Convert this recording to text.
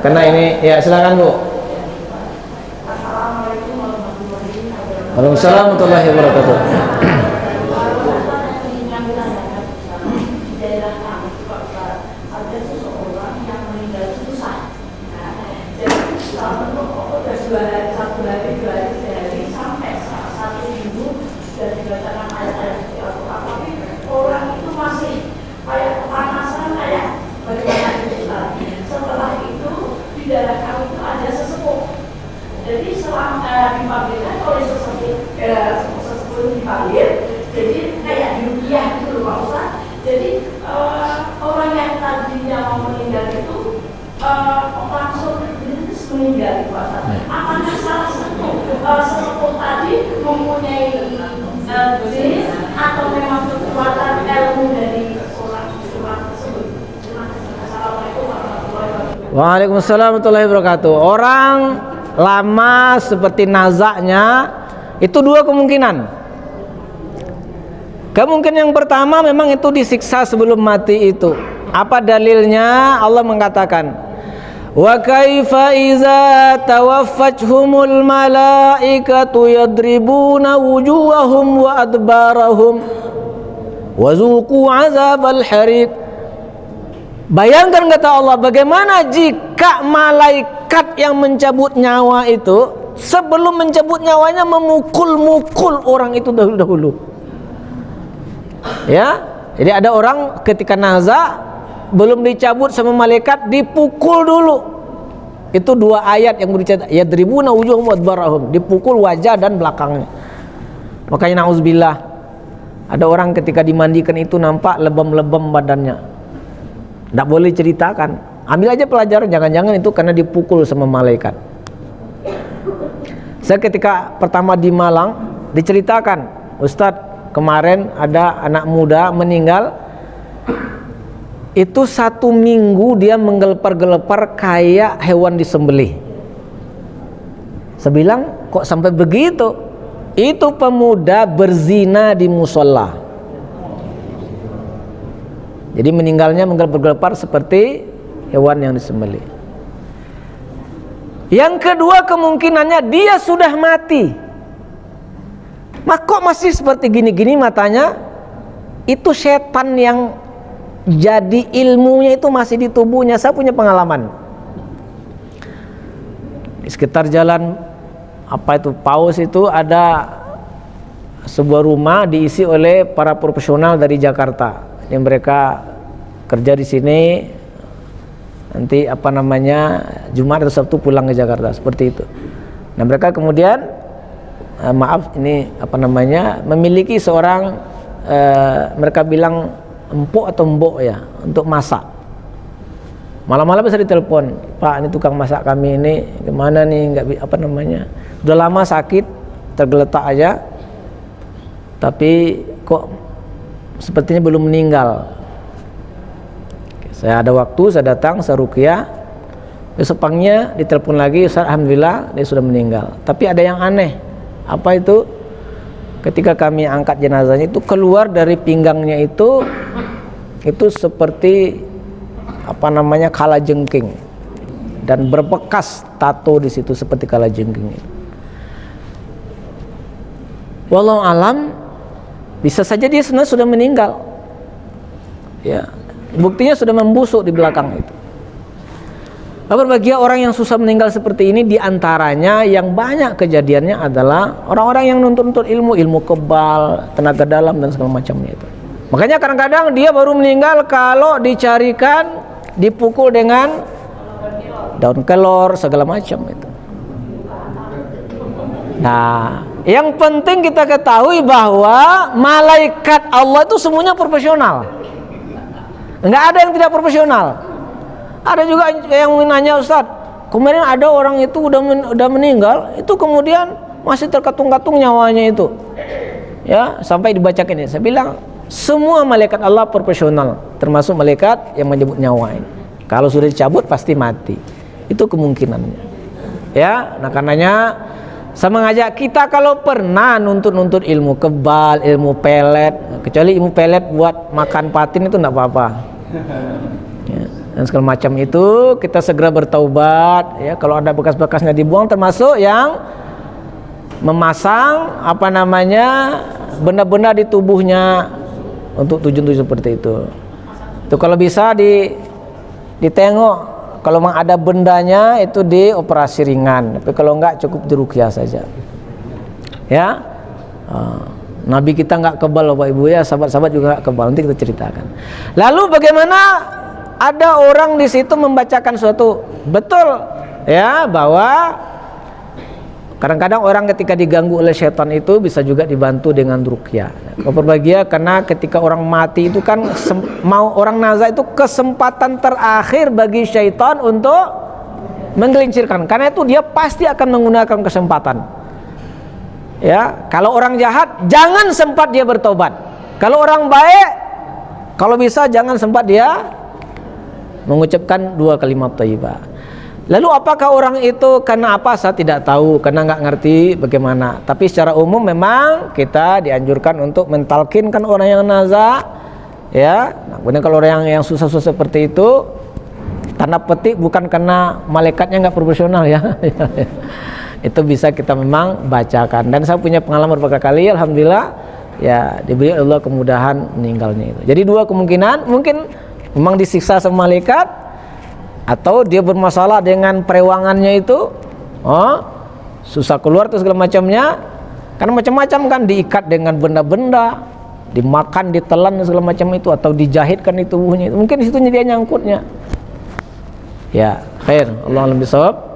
Karena ini ya silakan Bu. Waalaikumsalam warahmatullahi wabarakatuh. Jadi selama dipanggilkan oleh sesepuh dipanggil, jadi kayak diruqyah gitu loh Pak Ustaz. Jadi orang yang tadinya mau meninggal itu langsung meninggal Pak Ustaz. Apakah salah satu sesepuh tadi mempunyai jin atau memang kekuatan ilmu dari orang tersebut? Assalamualaikum warahmatullahi wabarakatuh. Waalaikumsalam warahmatullahi wabarakatuh. Orang lama seperti nazaknya itu dua kemungkinan. Kemungkinan yang pertama memang itu disiksa sebelum mati itu. Apa dalilnya? Allah mengatakan, wa kaifa iza tawaffathumul malaikatu yadribuna wujuhahum wa adbarahum wa zuqu azabal hariq. Bayangkan kata Allah, bagaimana jika malaikat yang mencabut nyawa itu sebelum mencabut nyawanya memukul-mukul orang itu dahulu-dahulu. Ya, jadi ada orang ketika nazak belum dicabut sama malaikat dipukul dulu. Itu dua ayat yang bercerita yadribuna wujuhum wa adbarahum, dipukul wajah dan belakangnya. Makanya nauzubillah, ada orang ketika dimandikan itu nampak lebam-lebam badannya. Tidak boleh ceritakan. Ambil aja pelajaran, jangan-jangan itu karena dipukul sama malaikat. Saya ketika pertama di Malang diceritakan, Ustadz kemarin ada anak muda meninggal. Itu 1 minggu dia menggelepar-gelepar kayak hewan disembelih. Saya bilang, kok sampai begitu? Itu pemuda berzina di musola. Jadi meninggalnya menggelepar-gelepar seperti hewan yang disembelih. Yang kedua kemungkinannya dia sudah mati. Kok masih seperti gini-gini matanya? Itu setan yang jadi ilmunya itu masih di tubuhnya. Saya punya pengalaman. Di sekitar jalan Paus itu ada sebuah rumah diisi oleh para profesional dari Jakarta. Yang mereka kerja di sini, nanti Jumat atau Sabtu pulang ke Jakarta, seperti itu. Nah mereka kemudian memiliki seorang mereka bilang empuk atau mbok ya untuk masak. Malam-malam bisa ditelepon, Pak ini tukang masak kami ini gimana nih, udah lama sakit tergeletak aja, tapi kok sepertinya belum meninggal. Saya ada waktu, saya datang, saya ruqyah. Besok paginya ditelepon lagi, Ustaz alhamdulillah dia sudah meninggal. Tapi ada yang aneh. Apa itu? Ketika kami angkat jenazahnya itu keluar dari pinggangnya itu seperti kalajengking dan berbekas tato di situ seperti kalajengking. Wallahu alam, bisa saja dia sebenarnya sudah meninggal. Ya, buktinya sudah membusuk di belakang itu. Bagi orang yang susah meninggal seperti ini, diantaranya yang banyak kejadiannya adalah orang-orang yang nuntut ilmu kebal, tenaga dalam dan segala macamnya itu. Makanya kadang-kadang dia baru meninggal kalau dicarikan, dipukul dengan daun kelor segala macam itu. Nah, yang penting kita ketahui bahwa malaikat Allah itu semuanya profesional. Enggak ada yang tidak profesional. Ada juga yang nanya, Ustaz, kemarin ada orang itu udah meninggal, itu kemudian masih terkatung-katung nyawanya itu. Ya, sampai dibacakan ini. Saya bilang, semua malaikat Allah profesional, termasuk malaikat yang menyebut nyawa ini. Kalau sudah dicabut pasti mati. Itu kemungkinannya. Ya, nah karenanya saya mengajak kita kalau pernah nuntut ilmu kebal, ilmu pelet, kecuali ilmu pelet buat makan patin itu enggak apa-apa. Ya. dan segala macam itu, kita segera bertaubat ya. Kalau ada bekas-bekasnya dibuang, termasuk yang memasang benda-benda di tubuhnya untuk tujuan-tujuan seperti itu. Itu kalau bisa ditengok, kalau memang ada bendanya itu dioperasi ringan, tapi kalau enggak cukup diruqyah saja. Ya. Nabi kita enggak kebal Bapak Ibu ya, sahabat-sahabat juga enggak kebal, nanti kita ceritakan. Lalu bagaimana ada orang di situ membacakan suatu, betul ya, bahwa kadang-kadang orang ketika diganggu oleh setan itu bisa juga dibantu dengan ruqyah. Kalau berbahagia, karena ketika orang mati itu kan mau orang nazar itu kesempatan terakhir bagi syaitan untuk menggelincirkan. Karena itu dia pasti akan menggunakan kesempatan. Ya, kalau orang jahat jangan sempat dia bertobat. Kalau orang baik, kalau bisa jangan sempat dia mengucapkan 2 kalimat thayyibah. Lalu apakah orang itu karena apa? Saya tidak tahu, karena nggak ngerti bagaimana. Tapi secara umum memang kita dianjurkan untuk mentalkinkan orang yang nazar, ya. Nah, kemudian kalau orang yang susah-susah seperti itu, tanda petik bukan karena malaikatnya nggak profesional ya. Itu bisa kita memang bacakan. Dan saya punya pengalaman beberapa kali, alhamdulillah, ya diberi Allah kemudahan meninggalnya itu. Jadi 2 kemungkinan, mungkin memang disiksa sama malaikat, atau dia bermasalah dengan perewangannya itu, susah keluar terus segala macamnya, karena macam-macam kan, diikat dengan benda-benda, dimakan, ditelan segala macam itu, atau dijahitkan di tubuhnya itu, mungkin di situ dia nyangkutnya. Ya, khair, Allah alam bisawab.